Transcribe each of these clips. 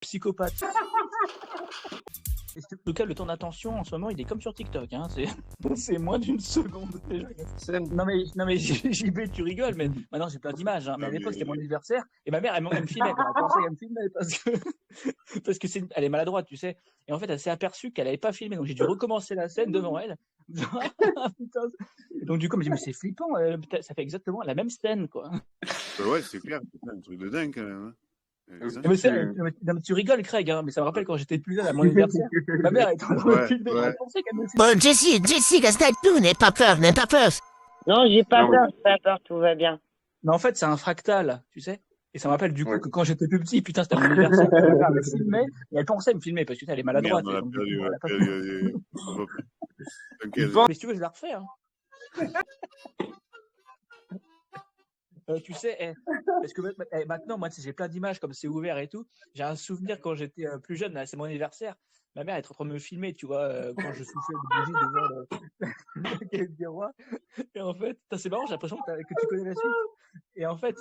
psychopathe. En tout cas, le temps d'attention en ce moment, il est comme sur TikTok. Hein. C'est moins d'une seconde. Non mais JB, tu rigoles, mais maintenant j'ai plein d'images. Hein. Mais à l'époque, c'était mon anniversaire et ma mère, elle me filmait. Elle a commencé à me filmer parce que elle est maladroite, tu sais. Et en fait, elle s'est aperçue qu'elle n'avait pas filmé, donc j'ai dû recommencer la scène devant elle. Putain. Et donc du coup, elle me dit mais c'est flippant, ça fait exactement la même scène, quoi. Ouais, c'est clair, c'est un truc de dingue quand même. Hein. Mais tu rigoles, Craig, hein, mais ça me rappelle quand j'étais plus jeune à mon anniversaire. Ma mère était en train de filmer. Elle pensait qu'elle me filmait. Bon, Jessie, Gaston, n'aie pas peur. Non, j'ai pas peur, tout va bien. Mais en fait, c'est un fractal, tu sais. Et ça me rappelle du coup que quand j'étais plus petit, putain, c'était mon anniversaire. Ma mère me filmait, et elle pensait me filmer parce que elle est maladroite. Merde, donc, perdu, elle a pas mais si tu veux, je la refais. Hein. Tu sais, parce que maintenant, moi, j'ai plein d'images comme c'est ouvert et tout. J'ai un souvenir quand j'étais plus jeune, là, c'est mon anniversaire. Ma mère est en train de me filmer, tu vois, quand je soufflais de bougie devant le Quai des Rois. Et en fait, c'est marrant, j'ai l'impression que tu connais la suite. Et en fait,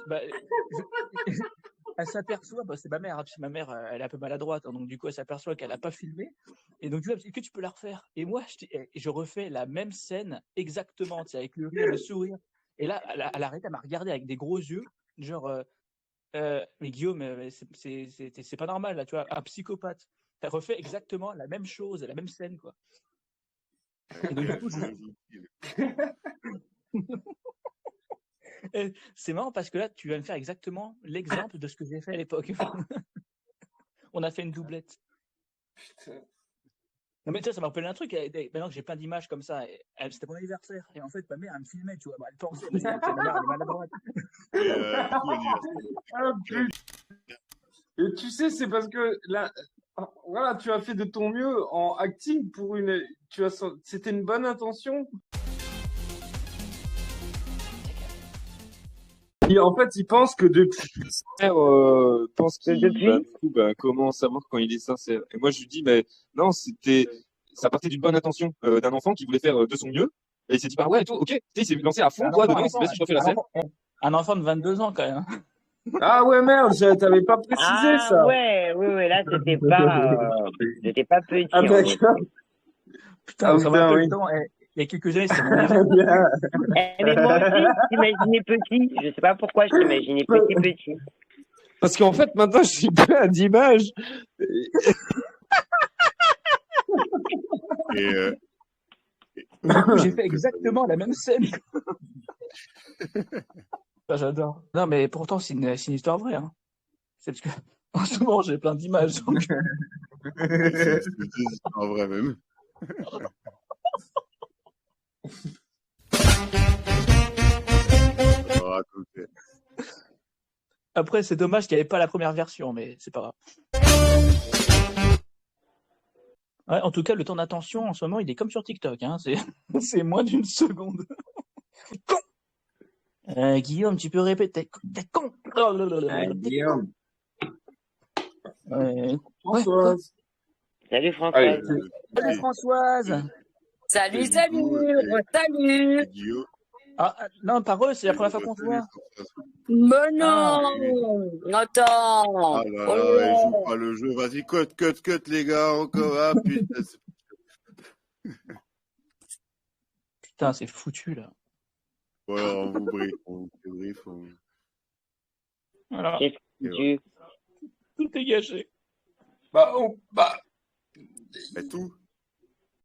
elle s'aperçoit, c'est ma mère, hein, ma mère, elle est un peu maladroite, hein, donc du coup, elle s'aperçoit qu'elle n'a pas filmé. Et donc, tu vois, est-ce que tu peux la refaire? Et moi, je refais la même scène exactement, tu sais, avec le rire, le sourire. Et là, elle arrête, elle m'a regardé avec des gros yeux, genre, mais Guillaume, c'est pas normal, là, tu vois, un psychopathe. T'as refait exactement la même chose, la même scène, quoi. Et donc, du coup, c'est marrant parce que là, tu vas me faire exactement l'exemple de ce que j'ai fait à l'époque. On a fait une doublette. Putain. Non, mais tu sais, ça m'a rappelé un truc. Maintenant que j'ai plein d'images comme ça, c'était mon anniversaire. Et en fait, ma mère, elle me filmait, tu vois. Elle pensait, ma mère, elle est maladroite. Et tu sais, c'est parce que là, voilà, tu as fait de ton mieux en acting pour c'était une bonne intention. Et en fait, il pense que depuis. Comment savoir quand il est sincère? Et moi, je lui dis, mais non, ça partait d'une bonne intention d'un enfant qui voulait faire de son mieux. Et il s'est dit, bah ouais, et tout, ok. Il s'est lancé à fond, quoi, dedans, il s'est dit, vas-y, je refais la scène. Un enfant de 22 ans, quand même. Ah ouais, merde, t'avais pas précisé ça. Ouais, là, c'était pas petit. Ah d'accord. Putain, ça m'a fait temps. Il y a quelques années, c'était mon anniversaire. Mais moi aussi, je t'imaginais petit. Je sais pas pourquoi je t'imaginais petit. Parce qu'en fait, maintenant, je suis plein d'images. J'ai fait exactement la même scène. J'adore. Non, mais pourtant, c'est une histoire vraie. Hein. C'est parce que en ce moment, j'ai plein d'images. Donc... c'est une histoire vraie même. Après, c'est dommage qu'il n'y avait pas la première version, mais c'est pas grave. Ouais, en tout cas, le temps d'attention en ce moment, il est comme sur TikTok. Hein. C'est moins d'une seconde. Con. Guillaume, tu peux répéter. T'es con. Guillaume. Françoise. Salut Françoise. Salut Françoise. Salut. Ah, non, par eux, c'est la première fois qu'on se voit. Mais non, attends. Ah là là, ils jouent pas le jeu. Vas-y, cut, les gars, encore. Ah, putain. Putain, c'est foutu, là. Voilà, on vous brief. Voilà. C'est tout est gâché. Bah, tout.